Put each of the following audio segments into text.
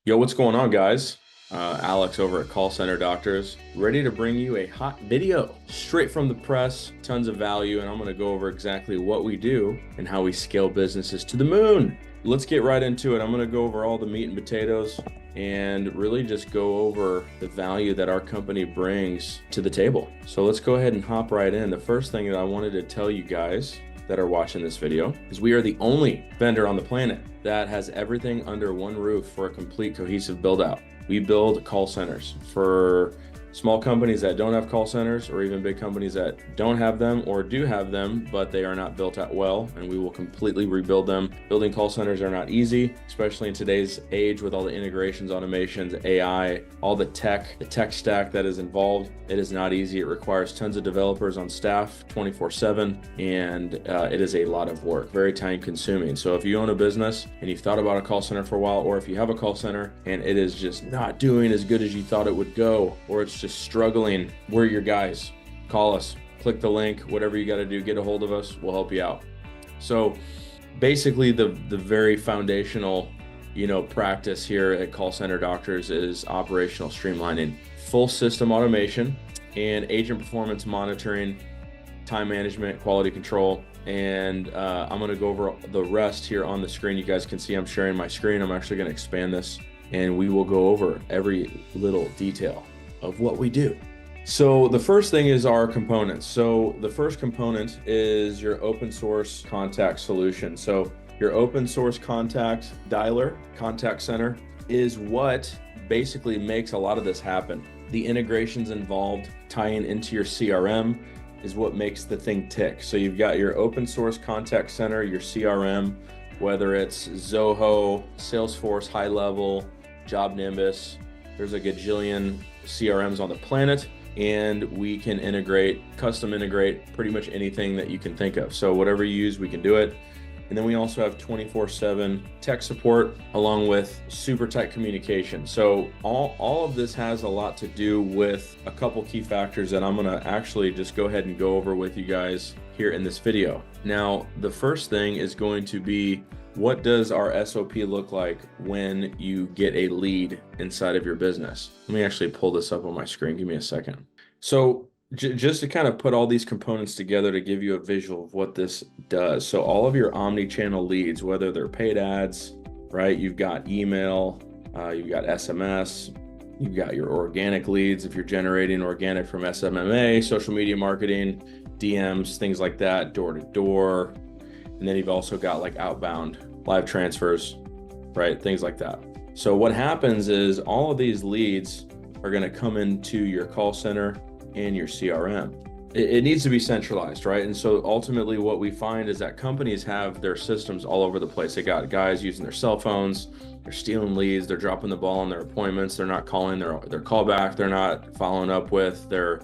Yo, what's going on, guys? Alex over at Call Center Doctors, ready to bring you a hot video straight from the press, tons of value, and I'm going to go over exactly what we do and how we scale businesses to the moon. Let's get right into it. I'm going to go over all the meat and potatoes and really just go over the value that our company brings to the table. So let's go ahead and hop right in. The first thing that I wanted to tell you guys that are watching this video is we are the only vendor on the planet that has everything under one roof for a complete cohesive build out. We build call centers for small companies that don't have call centers, or even big companies that don't have them or do have them, but they are not built out well, and we will completely rebuild them. Building call centers are not easy, especially in today's age with all the integrations, automations, AI, all the tech stack that is involved. It is not easy. It requires tons of developers on staff 24/7, and it is a lot of work, very time consuming. So if you own a business and you've thought about a call center for a while, or if you have a call center and it is just not doing as good as you thought it would go, or it's just struggling, we're your guys. Call us, click the link, whatever you got to do, get a hold of us, we'll help you out. So basically the very foundational practice here at Call Center Doctors is operational streamlining, full system automation, and agent performance monitoring, time management, quality control. And I'm going to go over the rest here on the screen. You guys can see I'm sharing my screen. I'm actually going to expand this, and we will go over every little detail of what we do. So the first thing is our components. So the first component is your open source contact solution. So your open source contact dialer, contact center, is what basically makes a lot of this happen. The integrations involved tying into your CRM is what makes the thing tick. So you've got your open source contact center, your CRM, whether it's Zoho, Salesforce, High Level, Job Nimbus. There's a gajillion CRMs on the planet, and we can custom integrate pretty much anything that you can think of. So whatever you use, we can do it. And then we also have 24/7 tech support along with super tight communication. So all of this has a lot to do with a couple key factors that I'm gonna actually just go ahead and go over with you guys here in this video. Now, the first thing is going to be, what does our SOP look like when you get a lead inside of your business? Let me actually pull this up on my screen. Give me a second. So just to kind of put all these components together to give you a visual of what this does. So all of your omni-channel leads, whether they're paid ads, right? You've got email, you've got SMS, you've got your organic leads if you're generating organic from SMMA, social media marketing, DMs, things like that, door to door. And then you've also got like outbound live transfers, right? Things like that. So what happens is all of these leads are going to come into your call center and your CRM. It needs to be centralized, right? And so ultimately what we find is that companies have their systems all over the place. They got guys using their cell phones, they're stealing leads, they're dropping the ball on their appointments, they're not calling their callback, they're not following up with their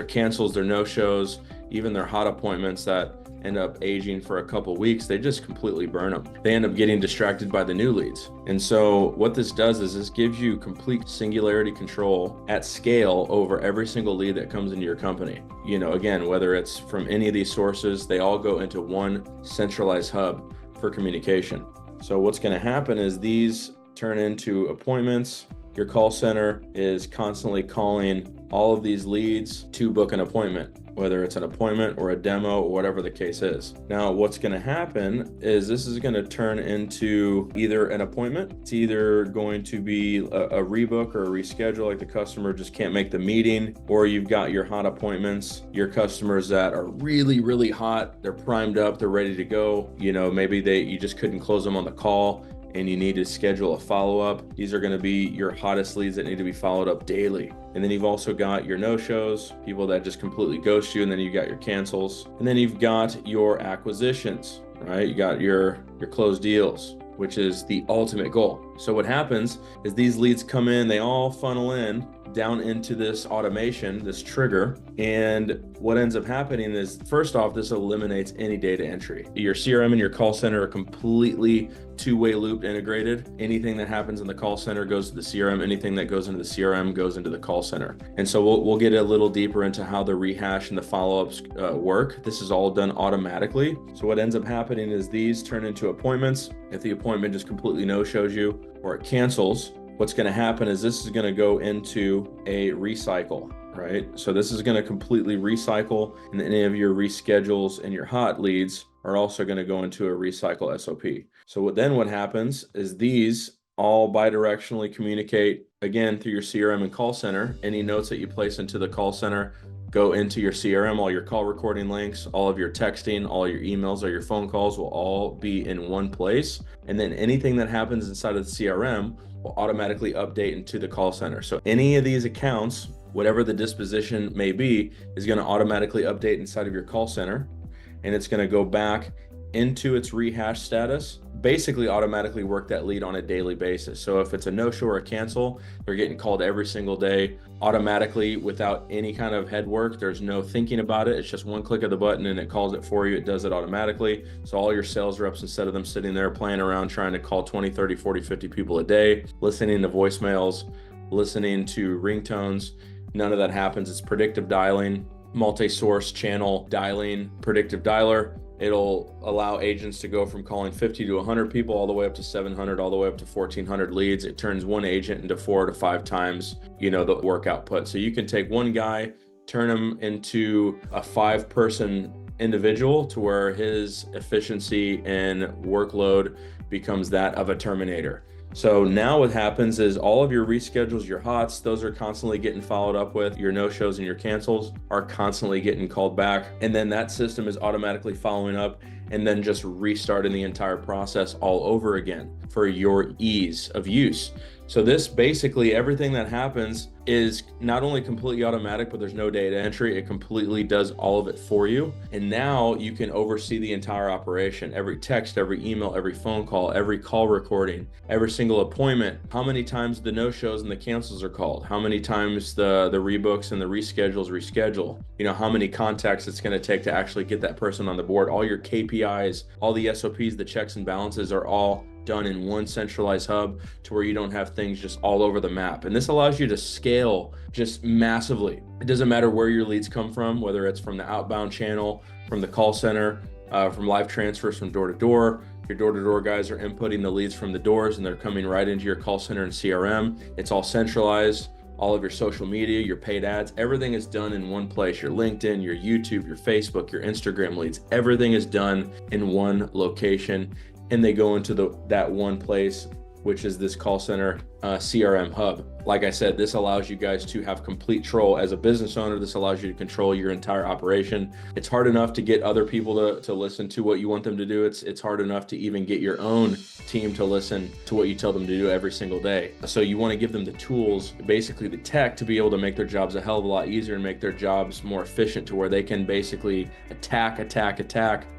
cancels, their no-shows, even their hot appointments that end up aging for a couple weeks. They just completely burn them. They end up getting distracted by the new leads. And so what this does is this gives you complete singularity control at scale over every single lead that comes into your company. Again, whether it's from any of these sources, they all go into one centralized hub for communication. So what's going to happen is these turn into appointments. Your call center is constantly calling all of these leads to book an appointment, whether it's an appointment or a demo or whatever the case is. Now, what's going to happen is this is going to turn into either an appointment. It's either going to be a rebook or a reschedule, like the customer just can't make the meeting, or you've got your hot appointments, your customers that are really, really hot. They're primed up. They're ready to go. Maybe you just couldn't close them on the call and you need to schedule a follow-up. These are going to be your hottest leads that need to be followed up daily. And then you've also got your no-shows, people that just completely ghost you, and then you've got your cancels. And then you've got your acquisitions, right? You got your closed deals, which is the ultimate goal. So what happens is these leads come in, they all funnel in down into this automation, this trigger. And what ends up happening is, first off, this eliminates any data entry. Your CRM and your call center are completely two-way loop integrated. Anything that happens in the call center goes to the CRM. Anything that goes into the CRM goes into the call center. And so we'll get a little deeper into how the rehash and the follow-ups work. This is all done automatically. So what ends up happening is these turn into appointments. If the appointment just completely no-shows you or it cancels, what's going to happen is this is going to go into a recycle, right? So this is going to completely recycle, and any of your reschedules and your hot leads are also going to go into a recycle SOP. So what happens is these all bidirectionally communicate again through your CRM and call center. Any notes that you place into the call center go into your CRM. All your call recording links, all of your texting, all your emails, or your phone calls will all be in one place. And then anything that happens inside of the CRM will automatically update into the call center. So any of these accounts, whatever the disposition may be, is going to automatically update inside of your call center, and it's going to go back into its rehash status, basically automatically work that lead on a daily basis. So if it's a no-show or a cancel, they're getting called every single day automatically without any kind of head work. There's no thinking about it. It's just one click of the button and it calls it for you. It does it automatically. So all your sales reps, instead of them sitting there playing around trying to call 20, 30, 40, 50 people a day, listening to voicemails, listening to ringtones, none of that happens. It's predictive dialing, multi-source channel dialing, predictive dialer. It'll allow agents to go from calling 50 to 100 people all the way up to 700, all the way up to 1,400 leads. It turns one agent into 4 to 5 times, the work output. So you can take one guy, turn him into a 5-person individual to where his efficiency and workload becomes that of a Terminator. So now what happens is all of your reschedules, your hots, those are constantly getting followed up with. Your no-shows and your cancels are constantly getting called back. And then that system is automatically following up and then just restarting the entire process all over again for your ease of use. So this basically, everything that happens is not only completely automatic, but there's no data entry. It completely does all of it for you. And now you can oversee the entire operation, every text, every email, every phone call, every call recording, every single appointment, how many times the no-shows and the cancels are called, how many times the rebooks and the reschedules reschedule, how many contacts it's going to take to actually get that person on the board. All your KPIs, all the SOPs, the checks and balances are all done in one centralized hub to where you don't have things just all over the map. And this allows you to scale just massively. It doesn't matter where your leads come from, whether it's from the outbound channel, from the call center, from live transfers from door to door. Your door-to-door guys are inputting the leads from the doors and they're coming right into your call center and CRM. It's all centralized. All of your social media, your paid ads, everything is done in one place. Your LinkedIn, your YouTube, your Facebook, your Instagram leads, everything is done in one location. And they go into that one place, which is this call center CRM hub. Like I said, this allows you guys to have complete control as a business owner. This allows you to control your entire operation. It's hard enough to get other people to listen to what you want them to do. It's hard enough to even get your own team to listen to what you tell them to do every single day. So you want to give them the tools, basically the tech, to be able to make their jobs a hell of a lot easier and make their jobs more efficient to where they can basically attack,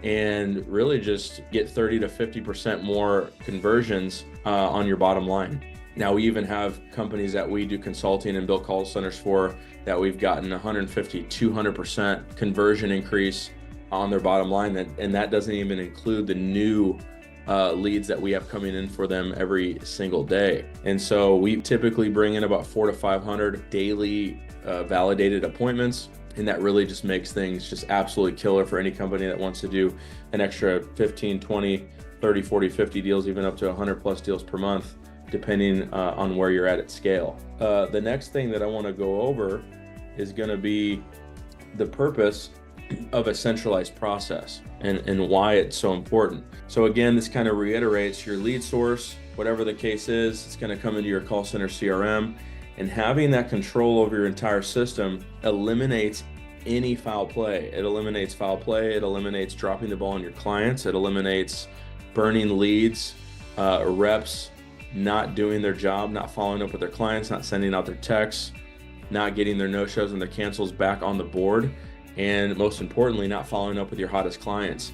and really just get 30 to 50% more conversions on your bottom line. Now, we even have companies that we do consulting and build call centers for that we've gotten 150, 200% conversion increase on their bottom line. And that doesn't even include the new leads that we have coming in for them every single day. And so we typically bring in about 400 to 500 daily validated appointments. And that really just makes things just absolutely killer for any company that wants to do an extra 15, 20, 30, 40, 50 deals, even up to 100 plus deals per month, depending on where you're at scale. The next thing that I want to go over is going to be the purpose of a centralized process and why it's so important. So again, this kind of reiterates your lead source, whatever the case is, it's going to come into your call center CRM, and having that control over your entire system eliminates any foul play. It eliminates foul play. It eliminates dropping the ball on your clients. It eliminates burning leads, reps not doing their job, not following up with their clients, not sending out their texts, not getting their no-shows and their cancels back on the board, and most importantly, not following up with your hottest clients.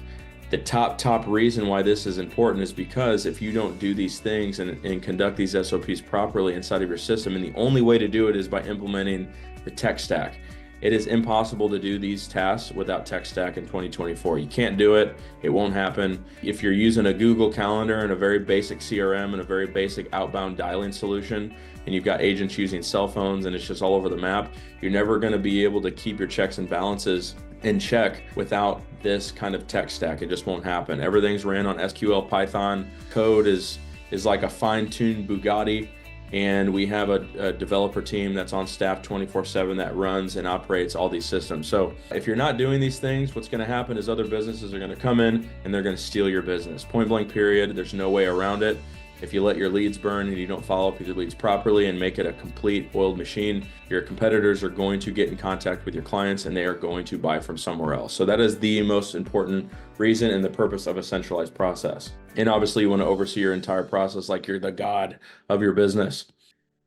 The top reason why this is important is because if you don't do these things and conduct these SOPs properly inside of your system, and the only way to do it is by implementing the tech stack. It is impossible to do these tasks without tech stack in 2024. You can't do it. It won't happen. If you're using a Google Calendar and a very basic CRM and a very basic outbound dialing solution, and you've got agents using cell phones and it's just all over the map, you're never going to be able to keep your checks and balances in check without this kind of tech stack. It just won't happen. Everything's ran on SQL, Python. Code is like a fine-tuned Bugatti. And we have a developer team that's on staff 24/7 that runs and operates all these systems. So if you're not doing these things, what's going to happen is other businesses are going to come in and they're going to steal your business. Point blank period. There's no way around it. If you let your leads burn and you don't follow up with your leads properly and make it a complete oiled machine, your competitors are going to get in contact with your clients and they are going to buy from somewhere else. So that is the most important reason and the purpose of a centralized process. And obviously you want to oversee your entire process like you're the god of your business.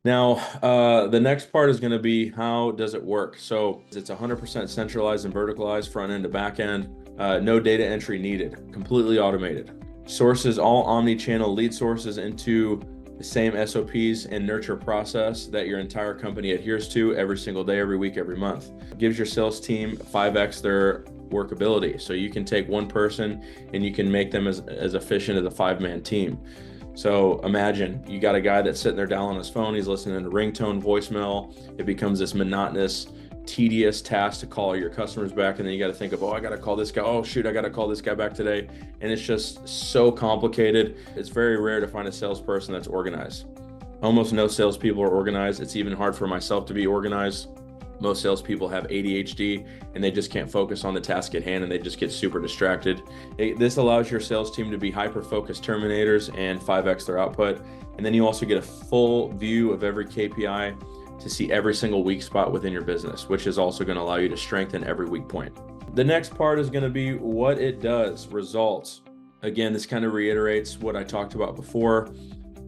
Now, the next part is going to be, how does it work? So it's 100% centralized and verticalized, front end to back end, no data entry needed, completely automated. Sources all omni-channel lead sources into the same SOPs and nurture process that your entire company adheres to every single day, every week, every month. It gives your sales team 5x their workability. So you can take one person and you can make them as efficient as a 5-man team. So imagine you got a guy that's sitting there dialing his phone, he's listening to ringtone voicemail. It becomes this monotonous, tedious task to call your customers back, and then you got to think of, oh, I got to call this guy, oh shoot, I got to call this guy back today. And it's just so complicated. It's very rare to find a salesperson that's organized. Almost no salespeople are organized. It's even hard for myself to be organized. Most salespeople have ADHD and they just can't focus on the task at hand and they just get super distracted. This allows your sales team to be hyper-focused terminators and 5x their output. And then you also get a full view of every KPI to see every single weak spot within your business, which is also going to allow you to strengthen every weak point. The next part is going to be what it does, results. Again, this kind of reiterates what I talked about before.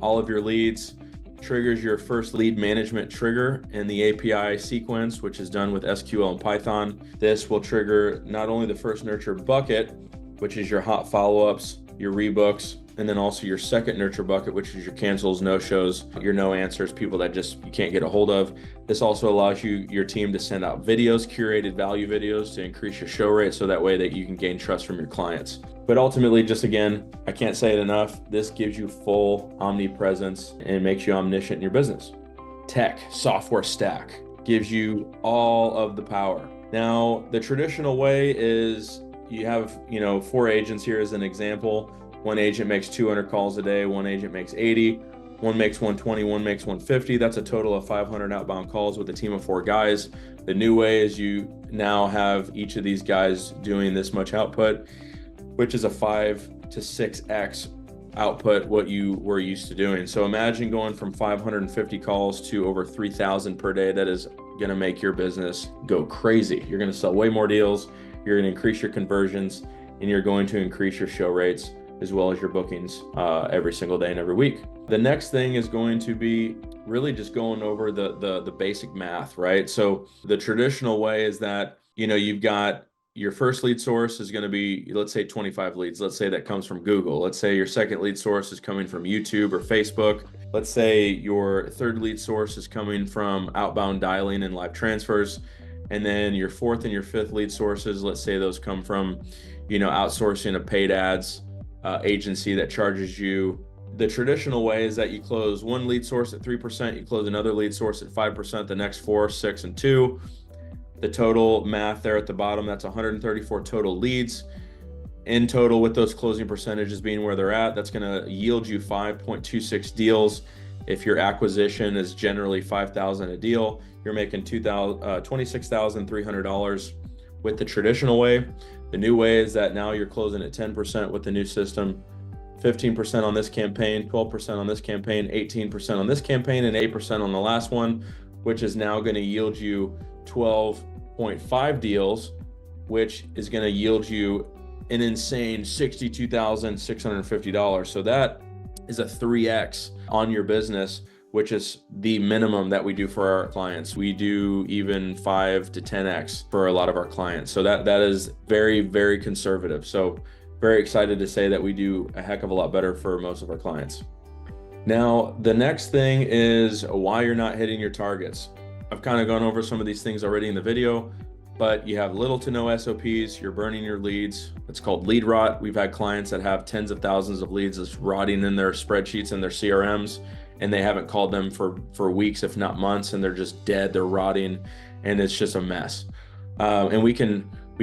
All of your leads, triggers your first lead management trigger in the API sequence, which is done with SQL and Python. This will trigger not only the first nurture bucket, which is your hot follow-ups, your rebooks, and then also your second nurture bucket, which is your cancels, no-shows, your no answers, people that just you can't get a hold of. This also allows your team to send out videos, curated value videos, to increase your show rate so that way that you can gain trust from your clients. But ultimately, just again, I can't say it enough, this gives you full omnipresence and makes you omniscient in your business. Tech, software stack, gives you all of the power. Now, the traditional way is you have, 4 agents here as an example. One agent makes 200 calls a day, one agent makes 80, one makes 120, one makes 150. That's a total of 500 outbound calls with a team of 4 guys. The new way is you now have each of these guys doing this much output, which is a 5 to 6x output what you were used to doing. So imagine going from 550 calls to over 3,000 per day. That is going to make your business go crazy. You're going to sell way more deals. You're going to increase your conversions, and you're going to increase your show rates as well as your bookings every single day and every week. The next thing is going to be really just going over the basic math, right? So the traditional way is that, you've got your first lead source is going to be, let's say 25 leads. Let's say that comes from Google. Let's say your second lead source is coming from YouTube or Facebook. Let's say your third lead source is coming from outbound dialing and live transfers. And then your fourth and your fifth lead sources, let's say those come from, outsourcing a paid ads agency that charges you. The traditional way is that you close one lead source at 3%, you close another lead source at 5%, the next 4, 6, and 2. The total math there at the bottom, that's 134 total leads. In total, with those closing percentages being where they're at, that's going to yield you 5.26 deals. If your acquisition is generally $5,000 a deal, you're making $26,300 with the traditional way. The new way is that now you're closing at 10% with the new system, 15% on this campaign, 12% on this campaign, 18% on this campaign, and 8% on the last one, which is now going to yield you 12.5 deals, which is going to yield you an insane $62,650. So that is a 3x on your business, which is the minimum that we do for our clients. We do even 5 to 10x for a lot of our clients. So that is very, very conservative. So very excited to say that we do a heck of a lot better for most of our clients. Now, the next thing is why you're not hitting your targets. I've kind of gone over some of these things already in the video, but you have little to no SOPs, you're burning your leads. It's called lead rot. We've had clients that have tens of thousands of leads that's rotting in their spreadsheets and their CRMs, and they haven't called them for weeks, if not months, and they're just dead, they're rotting, and it's just a mess. And we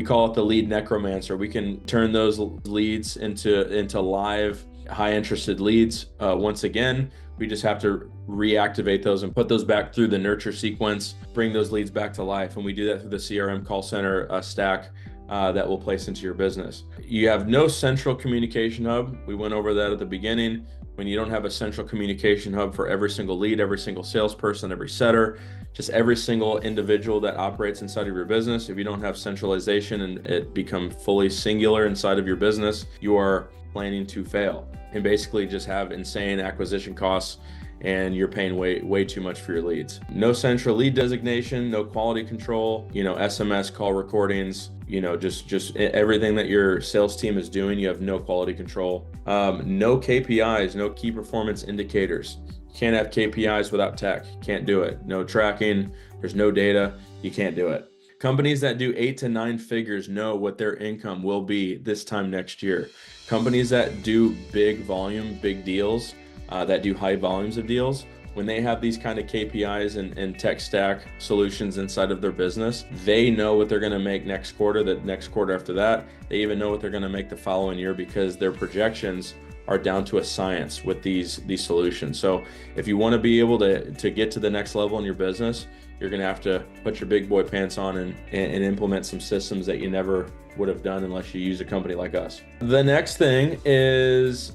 call it the lead necromancer. We can turn those leads into live high interested leads. Once again, we just have to reactivate those and put those back through the nurture sequence, bring those leads back to life. And we do that through the CRM call center stack that we'll place into your business. You have no central communication hub. We went over that at the beginning. When you don't have a central communication hub for every single lead, every single salesperson, every setter, just every single individual that operates inside of your business, if you don't have centralization and it become fully singular inside of your business, you are planning to fail and basically just have insane acquisition costs, and you're paying way too much for your leads. No central lead designation, no quality control, SMS call recordings, just everything that your sales team is doing, you have no quality control. No KPIs, no key performance indicators. You can't have KPIs without tech. You can't do it. No tracking, there's no data, you can't do it. Companies that do 8 to 9 figures know what their income will be this time next year. Companies that do big volume, big deals, that do high volumes of deals, when they have these kind of KPIs and tech stack solutions inside of their business, they know what they're going to make next quarter, the next quarter after that. They even know what they're going to make the following year because their projections are down to a science with these solutions. So if you want to be able to get to the next level in your business, you're going to have to put your big boy pants on and implement some systems that you never would have done unless you use a company like us. The next thing is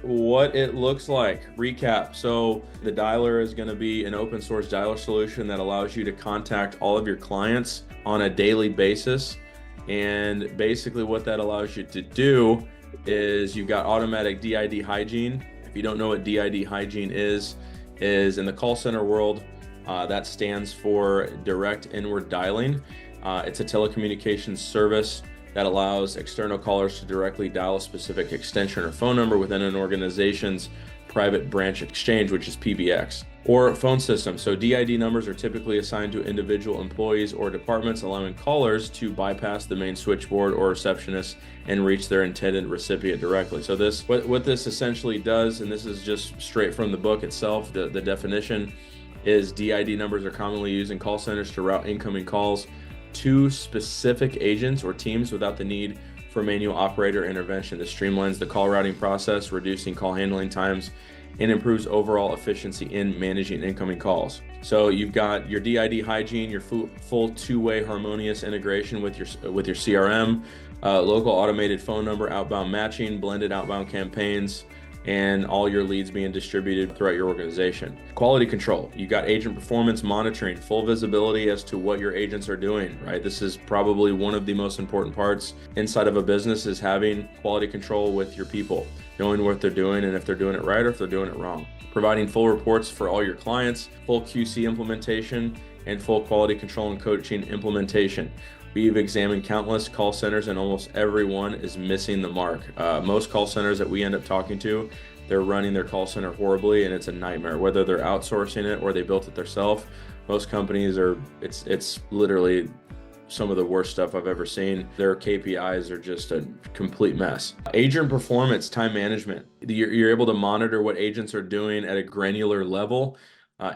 what it looks like. Recap. So the dialer is going to be an open source dialer solution that allows you to contact all of your clients on a daily basis. And basically what that allows you to do is you've got automatic DID hygiene. If you don't know what DID hygiene is in the call center world, that stands for direct inward dialing. It's a telecommunications service that allows external callers to directly dial a specific extension or phone number within an organization's private branch exchange, which is PBX, or phone system. So DID numbers are typically assigned to individual employees or departments, allowing callers to bypass the main switchboard or receptionist and reach their intended recipient directly. So what this essentially does, and this is just straight from the book itself, the definition is DID numbers are commonly used in call centers to route incoming calls to specific agents or teams without the need for manual operator intervention. This streamlines the call routing process, reducing call handling times, and improves overall efficiency in managing incoming calls. So you've got your DID hygiene, your full two-way harmonious integration with your CRM, local automated phone number, outbound matching, blended outbound campaigns, and all your leads being distributed throughout your organization. Quality control, you got agent performance monitoring, full visibility as to what your agents are doing, right? This is probably one of the most important parts inside of a business, is having quality control with your people, knowing what they're doing and if they're doing it right or if they're doing it wrong. Providing full reports for all your clients, full QC implementation, and full quality control and coaching implementation. We've examined countless call centers and almost everyone is missing the mark. Most call centers that we end up talking to, they're running their call center horribly and it's a nightmare. Whether they're outsourcing it or they built it themselves, most companies it's literally some of the worst stuff I've ever seen. Their KPIs are just a complete mess. Agent performance, time management. You're able to monitor what agents are doing at a granular level.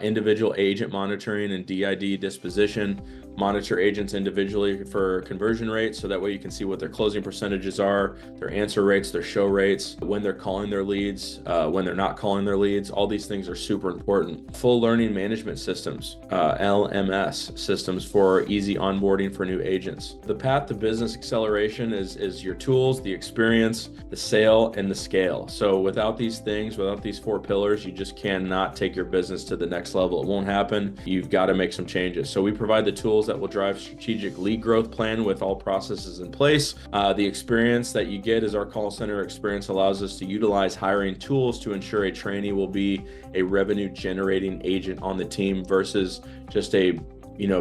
Individual agent monitoring and DID disposition, monitor agents individually for conversion rates, so that way you can see what their closing percentages are, their answer rates, their show rates, when they're calling their leads, when they're not calling their leads. All these things are super important. Full learning management systems, LMS systems for easy onboarding for new agents. The path to business acceleration is your tools, the experience, the sale, and the scale. So without these things, without these 4 pillars, you just cannot take your business to the next level. It won't happen. You've got to make some changes. So we provide the tools that will drive strategic lead growth plan with all processes in place. The experience that you get is our call center experience allows us to utilize hiring tools to ensure a trainee will be a revenue generating agent on the team versus just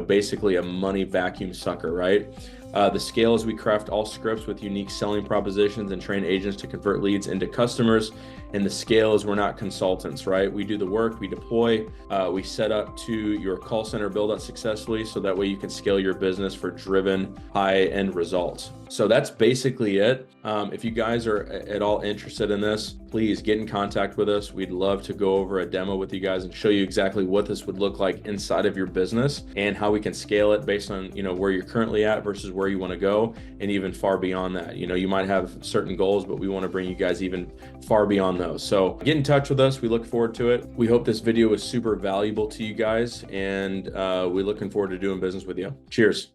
basically a money vacuum sucker, right? The scale is we craft all scripts with unique selling propositions and train agents to convert leads into customers. And the scale is we're not consultants, right? We do the work, we deploy, we set up to your call center build out successfully, so that way you can scale your business for driven high end results. So that's basically it. If you guys are at all interested in this, please get in contact with us. We'd love to go over a demo with you guys and show you exactly what this would look like inside of your business and how we can scale it based on, where you're currently at versus where you want to go, and even far beyond that. You might have certain goals, but we want to bring you guys even far beyond those. So get in touch with us. We look forward to it. We hope this video was super valuable to you guys, and we're looking forward to doing business with you. Cheers.